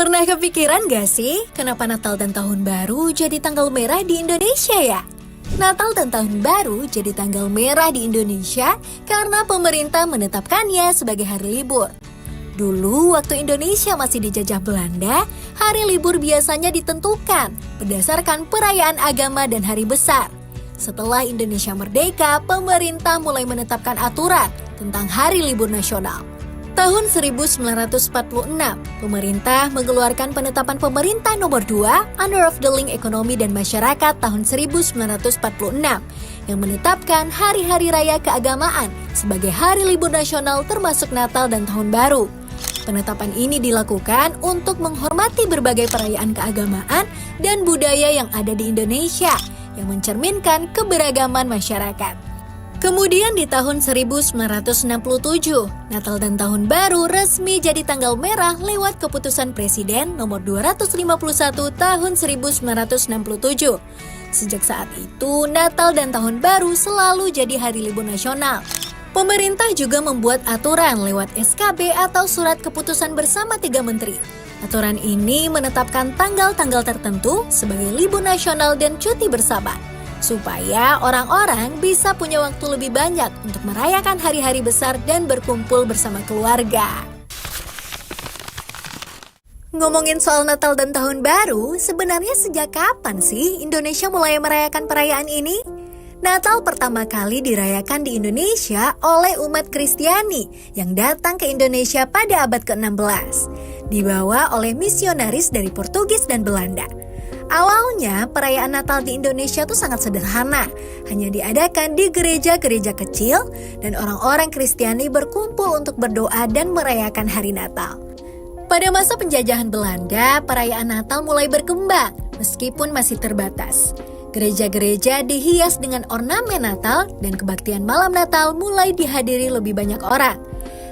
Pernah kepikiran gak sih kenapa Natal dan Tahun Baru jadi tanggal merah di Indonesia ya? Natal dan Tahun Baru jadi tanggal merah di Indonesia karena pemerintah menetapkannya sebagai hari libur. Dulu waktu Indonesia masih dijajah Belanda, hari libur biasanya ditentukan berdasarkan perayaan agama dan hari besar. Setelah Indonesia merdeka, pemerintah mulai menetapkan aturan tentang hari libur nasional. Tahun 1946, pemerintah mengeluarkan penetapan pemerintah nomor 2, Unraveling Ekonomi dan Masyarakat tahun 1946, yang menetapkan hari-hari raya keagamaan sebagai hari libur nasional termasuk Natal dan Tahun Baru. Penetapan ini dilakukan untuk menghormati berbagai perayaan keagamaan dan budaya yang ada di Indonesia, yang mencerminkan keberagaman masyarakat. Kemudian di tahun 1967, Natal dan Tahun Baru resmi jadi tanggal merah lewat keputusan Presiden nomor 251 tahun 1967. Sejak saat itu, Natal dan Tahun Baru selalu jadi hari libur nasional. Pemerintah juga membuat aturan lewat SKB atau Surat Keputusan Bersama 3 Menteri. Aturan ini menetapkan tanggal-tanggal tertentu sebagai libur nasional dan cuti bersama, supaya orang-orang bisa punya waktu lebih banyak untuk merayakan hari-hari besar dan berkumpul bersama keluarga. Ngomongin soal Natal dan Tahun Baru, sebenarnya sejak kapan sih Indonesia mulai merayakan perayaan ini? Natal pertama kali dirayakan di Indonesia oleh umat Kristiani yang datang ke Indonesia pada abad ke-16, dibawa oleh misionaris dari Portugis dan Belanda. Awalnya, perayaan Natal di Indonesia tuh sangat sederhana, hanya diadakan di gereja-gereja kecil dan orang-orang Kristiani berkumpul untuk berdoa dan merayakan hari Natal. Pada masa penjajahan Belanda, perayaan Natal mulai berkembang meskipun masih terbatas. Gereja-gereja dihias dengan ornamen Natal dan kebaktian malam Natal mulai dihadiri lebih banyak orang.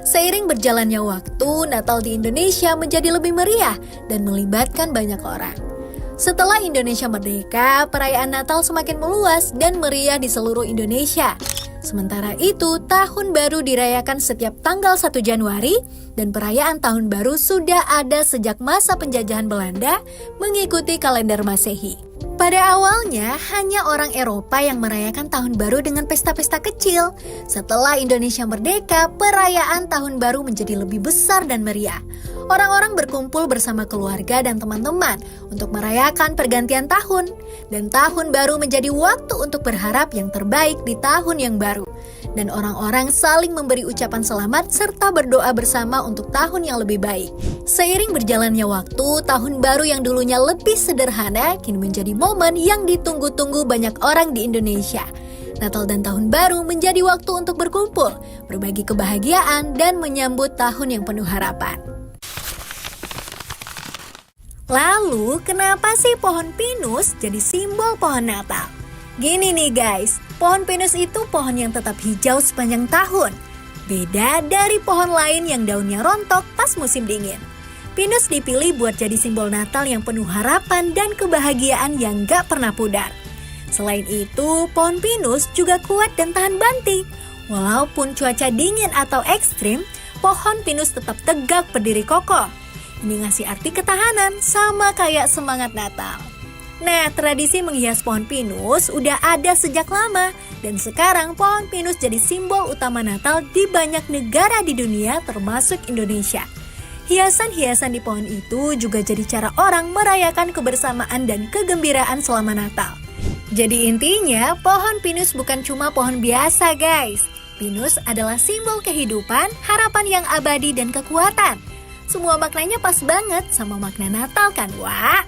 Seiring berjalannya waktu, Natal di Indonesia menjadi lebih meriah dan melibatkan banyak orang. Setelah Indonesia merdeka, perayaan Natal semakin meluas dan meriah di seluruh Indonesia. Sementara itu, Tahun Baru dirayakan setiap tanggal 1 Januari dan perayaan Tahun Baru sudah ada sejak masa penjajahan Belanda mengikuti kalender Masehi. Pada awalnya, hanya orang Eropa yang merayakan Tahun Baru dengan pesta-pesta kecil. Setelah Indonesia merdeka, perayaan Tahun Baru menjadi lebih besar dan meriah. Orang-orang berkumpul bersama keluarga dan teman-teman untuk merayakan pergantian tahun. Dan Tahun Baru menjadi waktu untuk berharap yang terbaik di tahun yang baru. Dan orang-orang saling memberi ucapan selamat serta berdoa bersama untuk tahun yang lebih baik. Seiring berjalannya waktu, Tahun Baru yang dulunya lebih sederhana kini menjadi momen yang ditunggu-tunggu banyak orang di Indonesia. Natal dan Tahun Baru menjadi waktu untuk berkumpul, berbagi kebahagiaan, dan menyambut tahun yang penuh harapan. Lalu, kenapa sih pohon pinus jadi simbol pohon Natal? Gini nih guys, pohon pinus itu pohon yang tetap hijau sepanjang tahun. Beda dari pohon lain yang daunnya rontok pas musim dingin. Pinus dipilih buat jadi simbol Natal yang penuh harapan dan kebahagiaan yang gak pernah pudar. Selain itu, pohon pinus juga kuat dan tahan banting. Walaupun cuaca dingin atau ekstrim, pohon pinus tetap tegak berdiri kokoh. Ini ngasih arti ketahanan sama kayak semangat Natal. Nah, tradisi menghias pohon pinus udah ada sejak lama. Dan sekarang pohon pinus jadi simbol utama Natal di banyak negara di dunia termasuk Indonesia. Hiasan-hiasan di pohon itu juga jadi cara orang merayakan kebersamaan dan kegembiraan selama Natal. Jadi intinya, pohon pinus bukan cuma pohon biasa guys. Pinus adalah simbol kehidupan, harapan yang abadi dan kekuatan. Semua maknanya pas banget sama makna Natal kan, Wak?